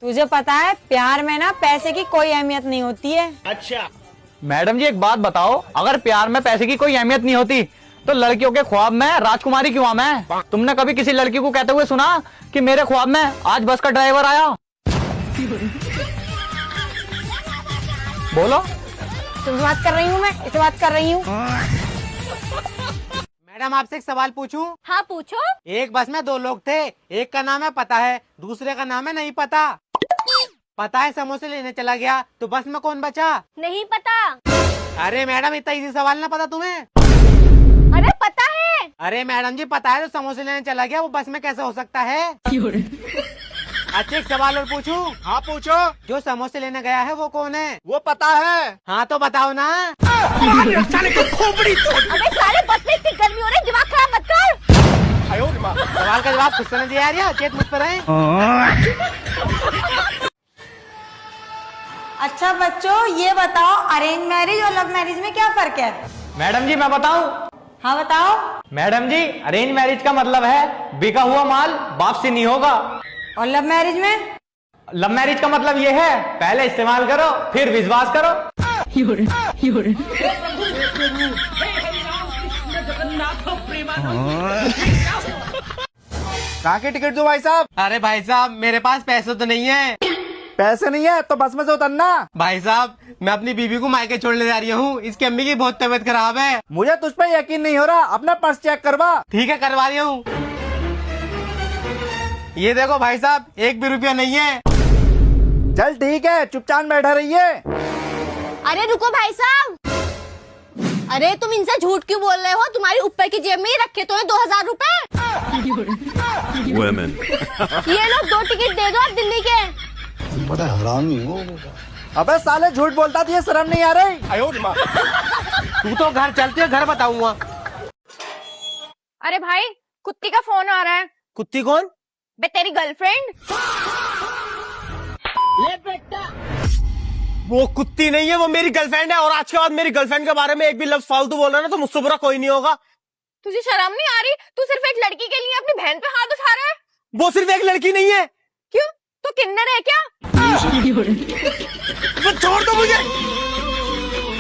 तुझे पता है प्यार में ना पैसे की कोई अहमियत नहीं होती है। अच्छा मैडम जी एक बात बताओ, अगर प्यार में पैसे की कोई अहमियत नहीं होती तो लड़कियों के ख्वाब में राजकुमारी क्यों आऊं मैं? तुमने कभी किसी लड़की को कहते हुए सुना कि मेरे ख्वाब में आज बस का ड्राइवर आया? बोलो। तुमसे बात कर रही हूँ, मैं इससे बात कर रही हूँ। मैडम आपसे एक सवाल पूछूं? हाँ पूछो। एक बस में दो लोग थे, एक का नाम है पता है, दूसरे का नाम है नहीं पता। पता है समोसे लेने चला गया तो बस में कौन बचा? नहीं पता। अरे मैडम इतना इजी सवाल ना पता तुम्हें? अरे पता है। अरे मैडम जी पता है तो समोसे लेने चला गया, वो बस में कैसे हो सकता है? अच्छा एक सवाल और पूछूं? हाँ पूछो। जो समोसे लेने गया है वो कौन है? वो पता है। हाँ तो बताओ ना। खोपड़ी तोड़। अबे साले बस में इतनी गर्मी हो रही है, दिमाग खराब मत कर। सवाल का जवाब खुद से नहीं दिया यार, चेत मुझ पर है। अच्छा बच्चों ये बताओ, अरेंज मैरिज और लव मैरिज में क्या फर्क है? मैडम जी मैं बताऊं? हाँ बताओ। मैडम जी अरेंज मैरिज का मतलब है बिका हुआ माल वापसी नहीं होगा, और लव मैरिज में? लव मैरिज का मतलब ये है पहले इस्तेमाल करो फिर विश्वास करो। कहाँ की टिकट दो भाई साहब? अरे भाई साहब मेरे पास पैसे तो नहीं है। पैसे नहीं है तो बस में से उतरना। भाई साहब मैं अपनी बीबी को मायके छोड़ने जा रही हूँ, इसकी अम्मी की बहुत तबीयत खराब है। मुझे तुझ पे यकीन नहीं हो रहा, अपना पर्स चेक करवा। ठीक है करवा रही हूँ। ये देखो भाई साहब 1 भी रुपया नहीं है। चल ठीक है चुपचाप बैठा रहिए। अरे रुको भाई साहब, अरे तुम इनसे झूठ क्यों बोल रहे हो? तुम्हारी ऊपर की जेब में ही रखे तो है 2000 रुपए। ये लो 2 टिकट दे दो आप दिल्ली के। बड़ा हरामी हो। अबे साले झूठ बोलता थी, शर्म नहीं आ रही? तू तो घर चलती है, घर बताऊंगा। अरे भाई कुत्ती का फोन आ रहा है। कुत्ती कौन? बे तेरी गर्लफ्रेंड। वो कुत्ती नहीं है, वो मेरी गर्लफ्रेंड है। और आज के बाद मेरी गर्लफ्रेंड के बारे में एक भी लफ्ज फालतू बोल रहा ना तो मुझसे बुरा कोई नहीं होगा। तुझे शर्म नहीं आ रही? तू सिर्फ एक लड़की के लिए अपनी बहन पे हाथ उठा रहा है। वो सिर्फ एक लड़की नहीं है। क्यों? तो किन्नर है क्या? वो छोड़ दो मुझे।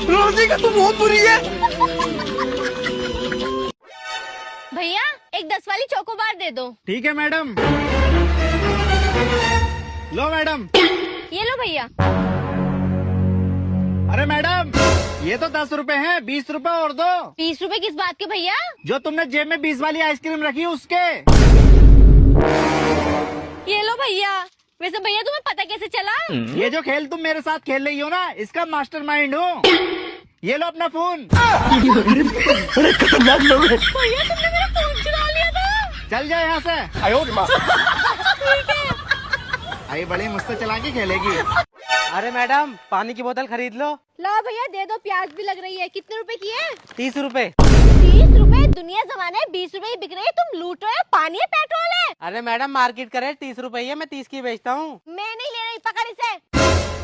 रोजी का तू बहुत बुरी है। भैया एक 10 वाली चोकोबार दे दो। ठीक है मैडम। लो मैडम। ये लो भैया। अरे मैडम ये तो 10 रुपए हैं, 20 रुपए और दो। 20 रुपए किस बात के भैया? जो तुमने जेब में 20 वाली आइसक्रीम रखी उसके। ये लो भैया। वैसे भैया तुम्हें पता कैसे चला? ये जो खेल तुम मेरे साथ खेल रही हो ना, इसका मास्टरमाइंड हूँ। ये लो अपना फोन। बड़े खतरनाक लोग हैं। भैया तुमने मेरा फोन चुरा लिया था। चल जाए यहाँ से। ठीक है। आई बड़ी मुझसे चला के खेलेगी। अरे मैडम पानी की बोतल खरीद लो। ला भैया दे दो, प्याज भी लग रही है। कितने रुपए की है? 30 रुपए। 30 रुपए? दुनिया जमाने 20 रुपए ही बिक रही है, तुम लूट रहे हो। पानी है पेट्रोल है? अरे मैडम मार्केट का रेट 30 रुपए है, मैं 30 की बेचता हूँ। मैं नहीं ले रही, पकड़ इसे।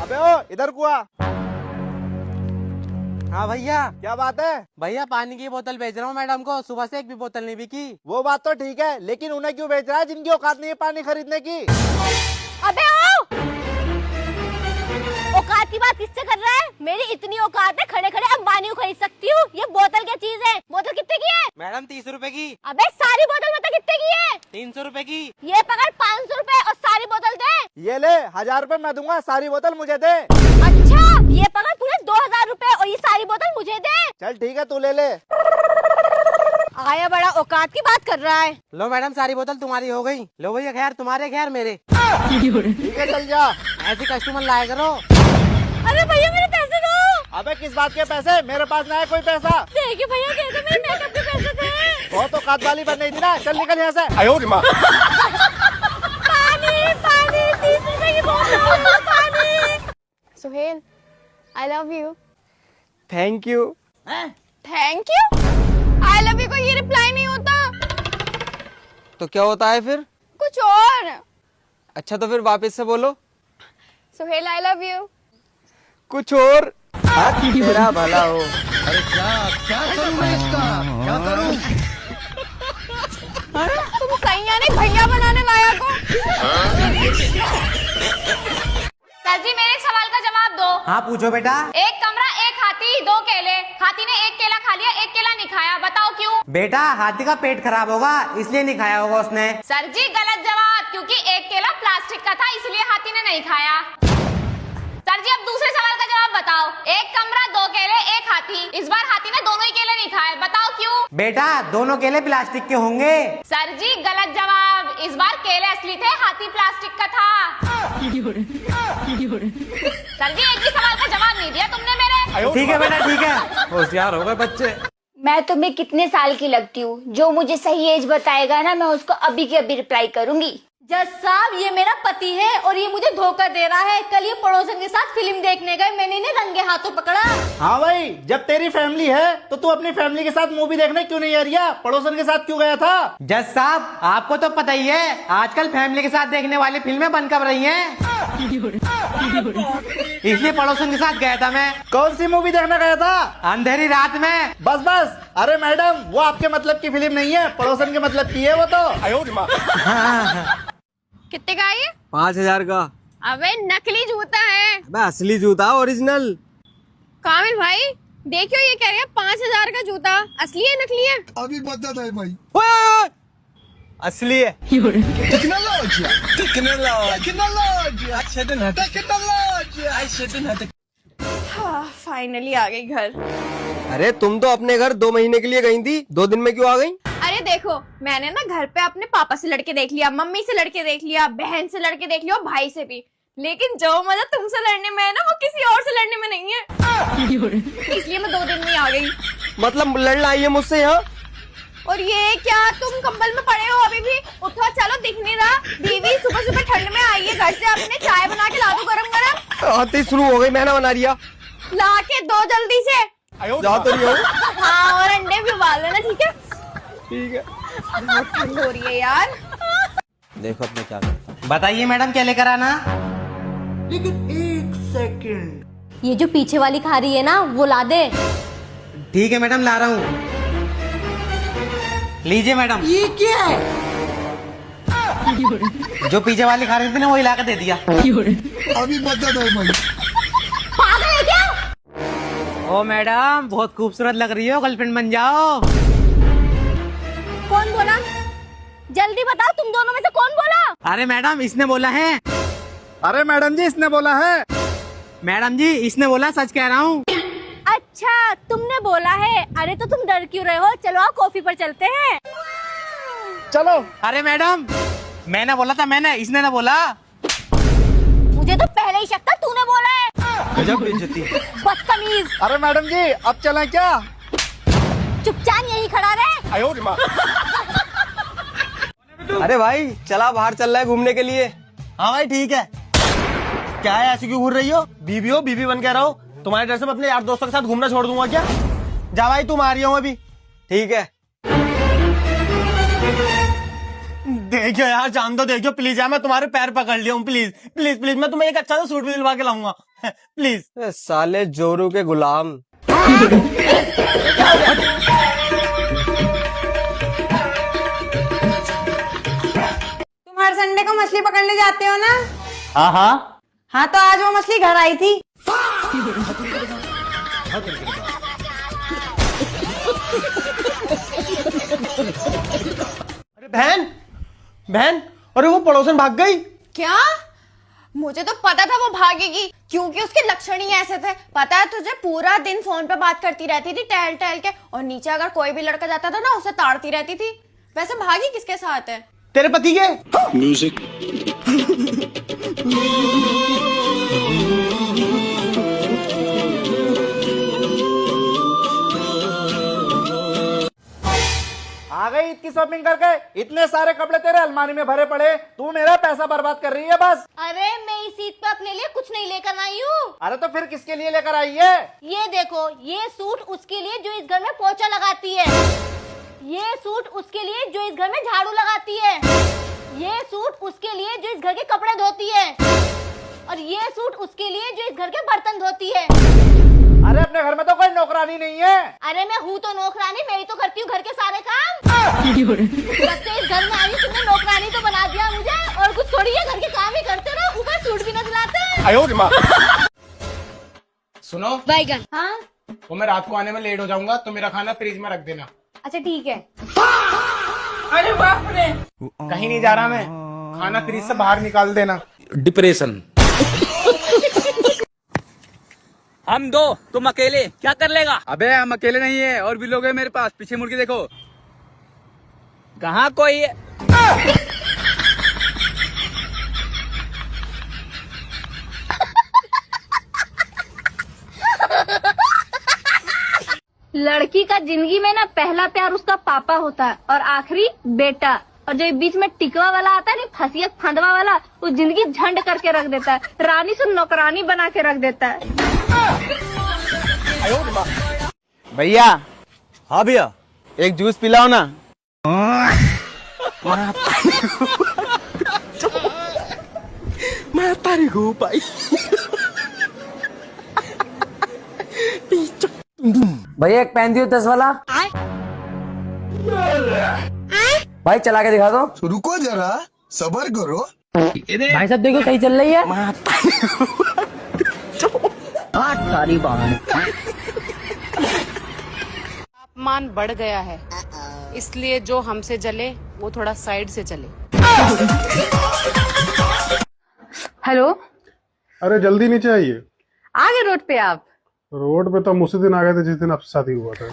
अबे ओ इधर कुआ। हाँ भैया। क्या बात है? भैया पानी की बोतल बेच रहा हूँ मैडम को, सुबह से एक भी बोतल नहीं बिकी। वो बात तो ठीक है, लेकिन उन्हें क्यों बेच रहा है जिनकी औकात नहीं है पानी खरीदने की? अबे ओ! औकात की बात किससे कर रहा है? मेरी इतनी औकात है, खड़े खड़े अंबानी को खरीद सकती हूँ। ये बोतल क्या चीज है? बोतल कितने की है? मैडम 30 रुपए की। अबे सारी बोतल बता कितने की है? 300 रुपए की। ये पकड़ 500 रुपए और सारी बोतल दे। ये ले 1000 रुपए मैं दूंगा, सारी बोतल मुझे दे। अच्छा ये पकड़ पूरे 2000 रुपए और ये सारी बोतल मुझे दे। चल ठीक है तू ले ले। आया बड़ा औकात की बात कर रहा है। लो मैडम सारी बोतल तुम्हारी हो गई। लो भैया खैर तुम्हारे खैर मेरे। ठीक है चल जा। ऐसे कस्टमर लाया करो। अरे भैया मेरे पैसे दो। अबे किस बात के पैसे? मेरे पास ना है कोई पैसा। देखिए भैया कहते मेरे मेकअप के पैसे थे। बहुत औकात वाली बन रही थी ना, चल निकल यहाँ से। पानी पानी 30 रुपए की बोतल पानी। Suhel I love you. Thank you. Thank you? I love you को ये रिप्लाई नहीं होता। तो क्या होता है फिर? कुछ और। अच्छा तो फिर वापस से बोलो। Suhel I love you. कुछ और। तेरा भला हो। अरे क्या करूं मैं इसका? क्या करूं? तुम कहीं आने भैया बनाने लायक हो। सर जी मेरे एक सवाल का जवाब दो। हाँ पूछो बेटा। एक कमरा, एक हाथी, दो केले। हाथी ने एक केला खा लिया, एक केला नहीं खाया, बताओ क्यों? बेटा हाथी का पेट खराब होगा इसलिए नहीं खाया होगा उसने। सर जी गलत जवाब, क्योंकि एक केला प्लास्टिक का था इसलिए हाथी ने नहीं खाया। सर जी अब दूसरे सवाल का जवाब बताओ। एक कमरा, दो केले, एक हाथी। इस बार हाथी ने दोनों ही केले नहीं खाए, बताओ क्यों? बेटा दोनों केले प्लास्टिक के होंगे। सर जी गलत जवाब, इस बार केले असली थे, हाथी प्लास्टिक का था। सर जी एक भी सवाल का जवाब नहीं दिया तुमने मेरे। ठीक है बेटा ठीक है। होशियार हो गए बच्चे। मैं तुम्हें कितने साल की लगती हूँ? जो मुझे सही एज बताएगा ना, मैं उसको अभी के अभी रिप्लाई करूंगी। जज साहब ये मेरा पति है और ये मुझे धोखा दे रहा है। कल ये पड़ोसन के साथ फिल्म देखने गए, मैंने इन्हें रंगे हाथों पकड़ा। हाँ भाई, जब तेरी फैमिली है तो तू अपनी फैमिली के साथ मूवी देखने क्यों नहीं आ रही है? पड़ोसन के साथ क्यों गया था? जज साहब आपको तो पता ही है आजकल फैमिली के साथ देखने वाली फिल्में बंद कर रही हैं। इसलिए पड़ोसन के साथ गया था मैं। कौन सी मूवी देखने गया था? अंधेरी रात में। बस बस, अरे मैडम वो आपके मतलब की फिल्म नहीं है, पड़ोसन के मतलब की है वो तो। कितने का है ये? 5,000 का। अबे नकली जूता है। अबे असली जूता ओरिजिनल। कामिल भाई देखियो ये कह रहे हैं 5,000 का जूता, असली है नकली है? अभी बता है भाई। ओए, असली है। फाइनली आ गई घर। अरे तुम तो अपने घर 2 महीने के लिए गई थी, 2 दिन में क्यों आ गई? अरे देखो मैंने ना घर पे अपने पापा से लड़के देख लिया, मम्मी से लड़के देख लिया, बहन से लड़के देख लिया और भाई से भी, लेकिन जो मजा तुमसे लड़ने में है ना वो किसी और से लड़ने में नहीं है। इसलिए मैं 2 दिन में आ गई। मतलब लड़ना आई है मुझसे यहाँ? और ये क्या तुम कंबल में पड़े हो अभी भी? उठो चलो, दिख नहीं रहा। बीवी सुबह सुबह ठंड में आई है घर से, अपने चाय बना के ला दो गरम गरम। आते ही शुरू हो गई, मैं ना बना रिया। ला के दो जल्दी से। जा तो रही हो। हाँ और अंडे भी उबाल लेना, ठीक है? ठीक है। बहुत ठंड हो रही है यार। देखो अपने क्या करता। बताइए मैडम क्या लेकर आना? लेकिन एक सेकंड, ये जो पीछे वाली खा रही है ना वो ला दे। ठीक है मैडम ला रहा हूँ। लीजिए मैडम। ये क्या है? जो पीछे वाली खा रही थी ना वही ला के दे दिया। अभी बता है भाई। पागल है क्या? ओ मैडम बहुत खूबसूरत लग रही हो, गर्लफ्रेंड बन जाओ। कौन बोला? जल्दी बताओ तुम दोनों में से कौन बोला? अरे मैडम इसने बोला है। अरे मैडम जी इसने बोला है। मैडम जी इसने बोला, सच कह रहा हूँ। अच्छा तुमने बोला है। अरे तो तुम डर क्यों रहे हो? चलो आओ कॉफी पर चलते हैं। चलो। अरे मैडम मैंने बोला था, मैंने, इसने ना बोला। मुझे तो पहले ही शक था तूने बोला है। गजब बेइज्जती। बदतमीज। अरे मैडम जी अब चलें क्या? चुपचाप यही खड़ा रहे। अरे भाई चला, बाहर चल रहा है घूमने के लिए। हाँ भाई ठीक है। क्या है ऐसी क्यों घूर रही हो? बीबी बन के रहो। तुम्हारे डर से मैं अपने यार दोस्तों के साथ घूमना छोड़ दूंगा क्या? जा भाई तुम आ रही हो अभी। ठीक है। देखियो यार, जान दो, देखियो प्लीज यार, मैं तुम्हारे पैर पकड़ लिया हूँ, प्लीज प्लीज प्लीज, मैं तुम्हें एक अच्छा सा सूट भी दिलवा के लाऊंगा प्लीज। साले जोरू के गुलाम। तुम हर संडे को मछली पकड़ने जाते हो ना? हाँ हाँ। हाँ तो आज वो मछली घर आई थी। अरे बहन बहन, अरे वो पड़ोसन भाग गई। क्या? मुझे तो पता था वो भागेगी, क्योंकि उसके लक्षण ही ऐसे थे। पता है तुझे, पूरा दिन फोन पे बात करती रहती थी टहल टहल के, और नीचे अगर कोई भी लड़का जाता था ना उसे ताड़ती रहती थी। वैसे भागी किसके साथ है? तेरे पति के। म्यूजिक। आ गई ईद की शॉपिंग करके? इतने सारे कपड़े तेरे अलमारी में भरे पड़े, तू मेरा पैसा बर्बाद कर रही है बस। अरे मैं इस ईद पे अपने लिए कुछ नहीं लेकर आई हूँ। अरे तो फिर किसके लिए लेकर आई है? ये देखो, ये सूट उसके लिए जो इस घर में पोछा लगाती है। ये सूट उसके लिए जो इस घर में झाड़ू लगाती है। ये सूट उसके लिए जो इस घर के कपड़े धोती है। और ये सूट उसके लिए जो इस घर के बर्तन धोती है। अरे अपने घर में तो कोई नौकरानी नहीं है। अरे मैं हूँ तो नौकरानी, मैं ही तो करती हूँ घर के सारे काम। जब से इस घर में आई तुमने नौकरानी तो बना दिया मुझे, और कुछ छोड़िए, घर के काम ही करते रहो, ऊपर सूट भी न दिलाते हैं। सुनो बैगन। हाँ वो मैं रात को आने में लेट हो जाऊंगा, तो मेरा खाना फ्रिज में रख देना। अच्छा ठीक है। अरे बाप रे, कहीं नहीं जा रहा मैं, खाना फ्रिज से बाहर निकाल देना। डिप्रेशन। हम दो, तुम अकेले क्या कर लेगा? अबे हम अकेले नहीं है, और भी लोग हैं मेरे पास। पीछे मुड़ के देखो, कहाँ कोई है? लड़की का जिंदगी में ना पहला प्यार उसका पापा होता है और आखिरी बेटा, और जो बीच में टिकवा वाला आता है ना, फसियत फंदवा वाला, वो जिंदगी झंड करके रख देता है, रानी से नौकरानी बना के रख देता है। भैया। हाँ भैया, एक जूस पिलाओ ना। मैं तारी हूँ भाई। भैया एक पेन दियो 10 वाला। भाई चला के दिखा दो। रुको जरा, सबर करो। भाई साहब देखो सही चल रही है। सारी तापमान बढ़ गया है, इसलिए जो हमसे जले वो थोड़ा साइड से चले। हेलो, अरे जल्दी नीचे आइए। आगे रोड पे आप? रोड पे तो हम उसी दिन आ गए थे जिस दिन आपसे शादी हुआ था।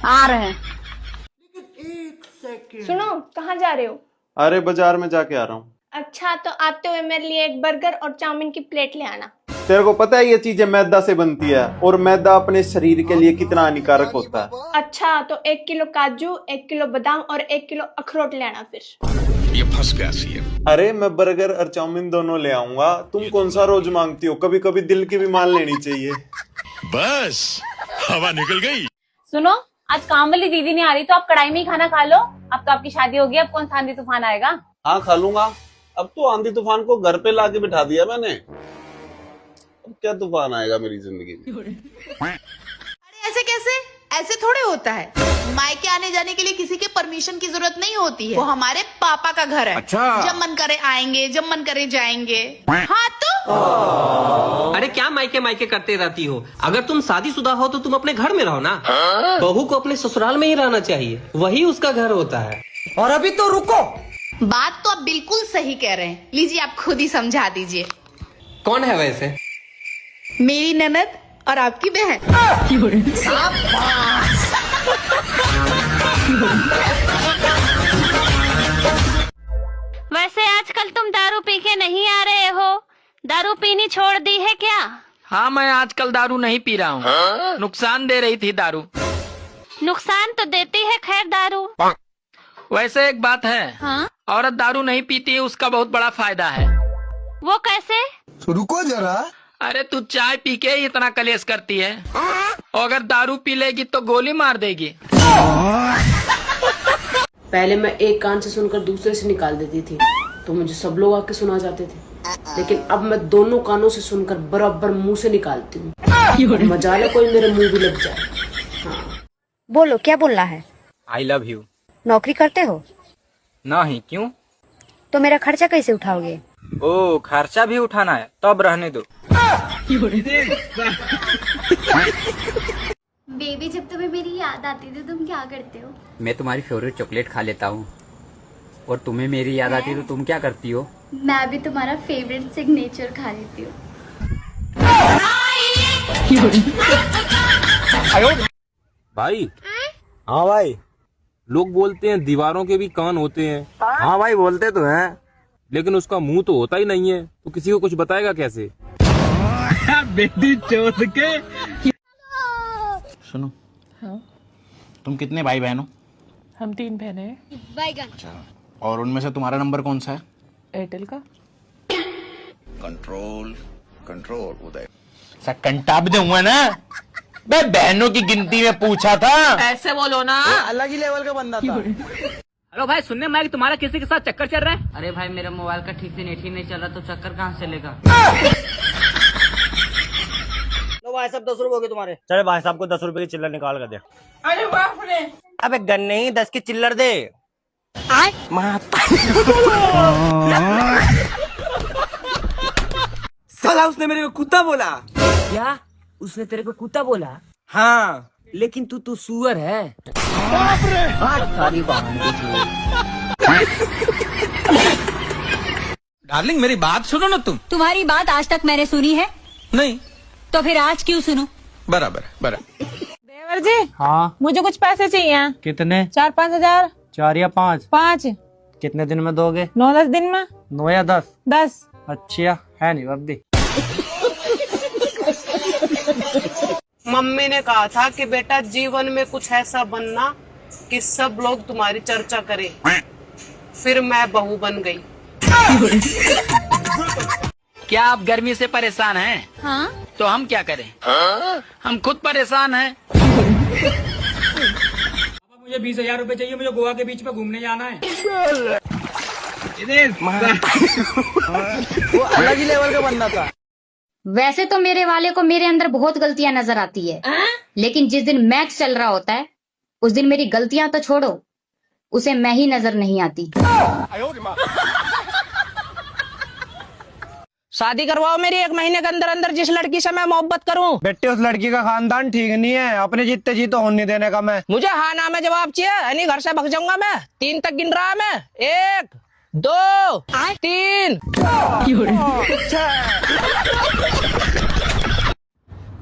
आ रहे हैं। सुनो, कहाँ जा रहे हो? अरे बाजार में जाके आ रहा हूँ। अच्छा, तो आते हुए मेरे लिए एक बर्गर और चाउमीन की प्लेट ले आना। तेरे को पता है ये चीजें मैदा से बनती है, और मैदा अपने शरीर के लिए कितना हानिकारक होता है। अच्छा, तो 1 किलो काजू, 1 किलो बादाम और 1 किलो अखरोट ले आना फिर। ये फंस गया सीएम। अरे मैं बर्गर और चाउमीन दोनों ले आऊंगा, तुम कौन सा रोज मांगती हो? कभी कभी दिल की भी मान लेनी चाहिए। बस हवा निकल गई। सुनो, आज काम वाली दीदी नहीं आ रही, तो आप कढ़ाई में ही खाना खा लो। अब तो आपकी शादी होगी, अब कौन सा आंधी तूफान आएगा? हाँ खा लूंगा। अब तो आंधी तूफान को घर पे लाके बिठा दिया मैंने, अब क्या तूफान आएगा मेरी जिंदगी में? अरे ऐसे कैसे? ऐसे थोड़े होता है। मायके आने जाने के लिए किसी के परमिशन की जरूरत नहीं होती है, वो हमारे पापा का घर है। अच्छा। जब मन करे आएंगे, जब मन करे जाएंगे। हाँ तो अरे क्या मायके मायके करते रहती हो? अगर तुम शादीशुदा हो तो तुम अपने घर में रहो ना। बहू को अपने ससुराल में ही रहना चाहिए, वही उसका घर होता है। और अभी तो रुको। बात तो आप बिल्कुल सही कह रहे हैं। लीजिए, आप खुद ही समझा दीजिए। कौन है वैसे? मेरी ननद और आपकी बहन। वैसे आजकल तुम दारू पी के नहीं आ रहे हो, दारू पीनी छोड़ दी है क्या? हाँ, मैं आजकल दारू नहीं पी रहा हूँ। नुकसान दे रही थी दारू। नुकसान तो देती है खैर दारू। वैसे एक बात है, हाँ? औरत दारू नहीं पीती है उसका बहुत बड़ा फायदा है। वो कैसे? रुको जरा। अरे तू चाय पी के ही इतना कलेश करती है, और अगर दारू पी लेगी तो गोली मार देगी। पहले मैं एक कान से सुनकर दूसरे से निकाल देती थी, तो मुझे सब लोग आके सुना जाते थे। लेकिन अब मैं दोनों कानों से सुनकर बराबर मुंह से निकालती हूँ। मजाल है कोई मेरे मुंह भी लग जाए। हाँ। बोलो, क्या बोलना है? आई लव यू। नौकरी करते हो? नहीं, क्यों? तो मेरा खर्चा कैसे उठाओगे? ओ, खर्चा भी उठाना है, तब रहने दो। बेबी, जब तुम्हें मेरी याद आती है तो तुम क्या करते हो? मैं तुम्हारी फेवरेट चॉकलेट खा लेता हूँ, और तुम्हें मेरी याद आती है तो तुम क्या करती हो? मैं भी तुम्हारा फेवरेट सिग्नेचर खा लेती हूँ। भाई। हाँ भाई। लोग बोलते हैं दीवारों के भी कान होते हैं। हाँ भाई, बोलते तो हैं, लेकिन उसका मुंह तो होता ही नहीं है, तो किसी को कुछ बताएगा कैसे? बेटी चोद के। सुनो। हाँ? तुम कितने भाई बहन हो? हम 3 बहनें हैं। अच्छा, और उनमें से तुम्हारा नंबर कौन सा है? एयरटेल का। कंट्रोल कंट्रोल उदय। कंटा भी दूंगा ना। मैं बहनों की गिनती में पूछा था। ऐसे बोलो ना। अलग ही लेवल का बंदा था। हेलो भाई, सुनने में कि तुम्हारा किसी के साथ चक्कर चल रहा है? अरे भाई, मेरा मोबाइल का ठीक से नेट ही नहीं चल रहा, तो चक्कर कहाँ से लेगा? लो भाई साहब, 10 रुपए हो गए तुम्हारे। चले भाई साहब को 10 रुपए की चिल्लर निकाल कर दे। अरे बाप रे। अबे गन नहीं, 10 की चिल्लर दे। साला उसने मेरे को कुत्ता बोला। क्या उसने तेरे को कुत्ता बोला? हाँ, लेकिन तू सुअर है। डार्लिंग मेरी बात सुनो ना तुम। तुम्हारी बात आज तक मैंने सुनी है? नहीं। तो फिर आज क्यों सुनूं? बराबर बराबर। देवर जी, हाँ मुझे कुछ पैसे चाहिए। कितने? 4-5 हजार। 4 या 5? 5। कितने दिन में दोगे? 9-10 दिन में। 9 या 10? 10। अच्छा है नहीं अभी। मम्मी ने कहा था कि बेटा जीवन में कुछ ऐसा बनना कि सब लोग तुम्हारी चर्चा करें। फिर मैं बहू बन गई। क्या आप गर्मी से परेशान हैं? हाँ। तो हम क्या करें? हम खुद परेशान हैं। मुझे 20,000 रुपए चाहिए, मुझे गोवा के बीच में घूमने जाना है। वो अलग ही लेवल का बंदा था। वैसे तो मेरे वाले को मेरे अंदर बहुत गलतियां नजर आती है, लेकिन जिस दिन मैच चल रहा होता है उस दिन मेरी गलतियां तो छोड़ो, उसे मैं ही नजर नहीं आती। शादी करवाओ मेरी 1 महीने के अंदर अंदर, जिस लड़की से मैं मोहब्बत करूं। बेटे उस लड़की का खानदान ठीक नहीं है, अपने जितने जी तो होने देने का मैं। मुझे हाँ ना में जवाब चाहिए, यानी घर से भग जाऊंगा मैं। 3 तक गिन रहा मैं। 1 2 3।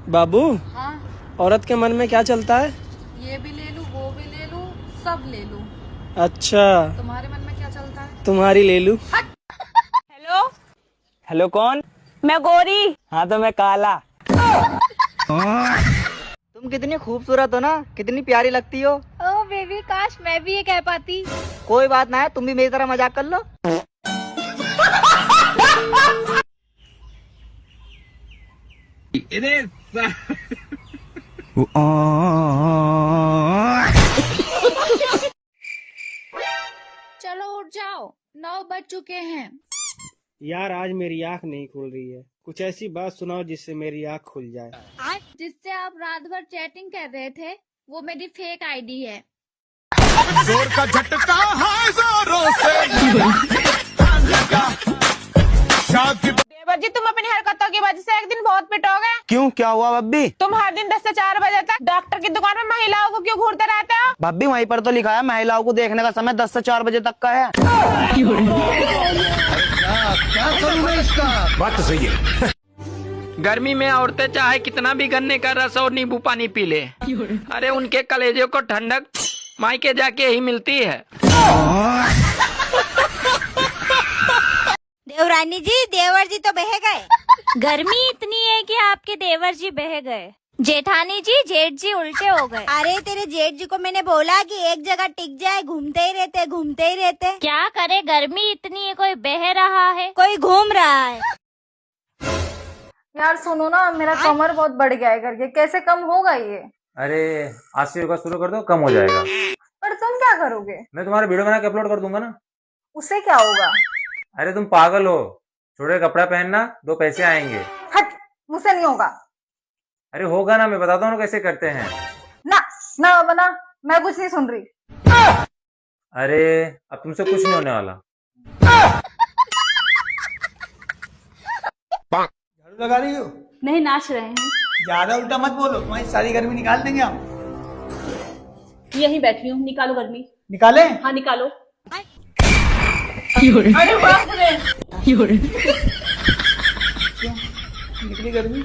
बाबू, औरत के मन में क्या चलता है? ये भी ले लूं, वो भी ले लूं, सब ले लूं। अच्छा, तुम्हारे मन में क्या चलता है? तुम्हारी ले लूं। हेलो, हेलो कौन? मैं गौरी। हाँ तो मैं काला। तुम कितनी खूबसूरत हो ना, कितनी प्यारी लगती हो। ओ बेबी, काश मैं भी ये कह पाती। कोई बात ना है, तुम भी मेरी तरह मजाक कर लो। चलो उठ जाओ, 9 बज चुके हैं। यार आज मेरी आँख नहीं खुल रही है, कुछ ऐसी बात सुनाओ जिससे मेरी आँख खुल जाए। जिससे आप रात भर चैटिंग कर रहे थे वो मेरी फेक आईडी है। जोर का झटका है जोरों से देवर जी, तुम अपनी हरकतों की वजह से एक दिन बहुत पिटोगे। क्यों, क्या हुआ बब्बी? तुम हर दिन 10 से 4 बजे तक डॉक्टर की दुकान में महिलाओं को क्यों घूरते रहते हो? बब्बी वहीं पर तो लिखा है महिलाओं को देखने का समय 10 से 4 बजे तक का है। क्या करूं मैं इसका? बात तो सही है। गर्मी में औरतें चाहे कितना भी गन्ने का रस और नींबू पानी पी ले, अरे उनके कलेजे को ठंडक मायके जाके ही मिलती है। देवरानी जी, देवर जी तो बह गए। गर्मी इतनी है कि आपके देवर जी बह गए। जेठानी जी, जेठ जी उल्टे हो गए। अरे तेरे जेठ जी को मैंने बोला कि एक जगह टिक जाए, घूमते ही रहते। क्या करे, गर्मी इतनी है, कोई बह रहा है, कोई घूम रहा है। यार सुनो ना, मेरा कमर बहुत बढ़ गया है करके, कैसे कम होगा ये? अरे आज से योगा शुरू कर दो, कम हो जाएगा। पर तुम क्या करोगे? मैं तुम्हारा वीडियो बना के अपलोड कर दूंगा ना। उससे क्या होगा? अरे तुम पागल हो, छोटे कपड़ा पहनना, 2 पैसे आएंगे। हट, मुझसे नहीं होगा। अरे होगा ना, मैं बताता हूँ ना कैसे करते हैं। ना ना बना, मैं कुछ नहीं सुन रही। अरे अब तुमसे कुछ नहीं होने वाला। झाड़ू लगा रही हो? नहीं, नाच रहे हैं। ज्यादा उल्टा मत बोलो, तुम्हारी सारी गर्मी निकाल देंगे हम। यहीं बैठी हूँ, निकालो गर्मी। निकाले? हाँ निकालो। अरे बाप रे, निकली गर्मी।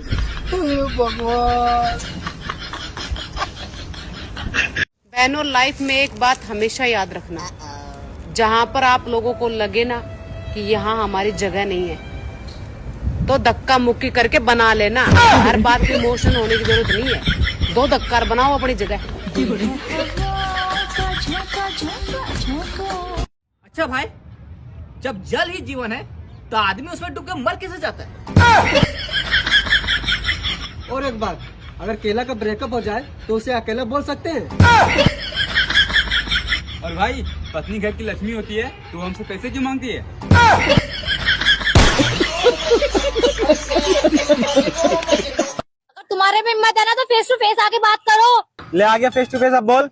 बहनों, लाइफ में एक बात हमेशा याद रखना, जहाँ पर आप लोगों को लगे ना कि यहाँ हमारी जगह नहीं है, तो धक्का मुक्की करके बना लेना। हर बात में इमोशन होने की जरूरत नहीं है, 2 धक्का बनाओ अपनी जगह। अच्छा भाई, जब जल ही जीवन है तो आदमी उसमें डूब के मर कैसे जाता है? और एक बात, अगर केला का ब्रेकअप हो जाए तो उसे अकेला बोल सकते हैं। और भाई, पत्नी घर की लक्ष्मी होती है, तो हमसे पैसे क्यों मांगती है? अगर तुम्हारे में हिम्मत है ना तो फेस टू फेस आके बात करो। ले आ गया फेस टू फेस, अब बोल।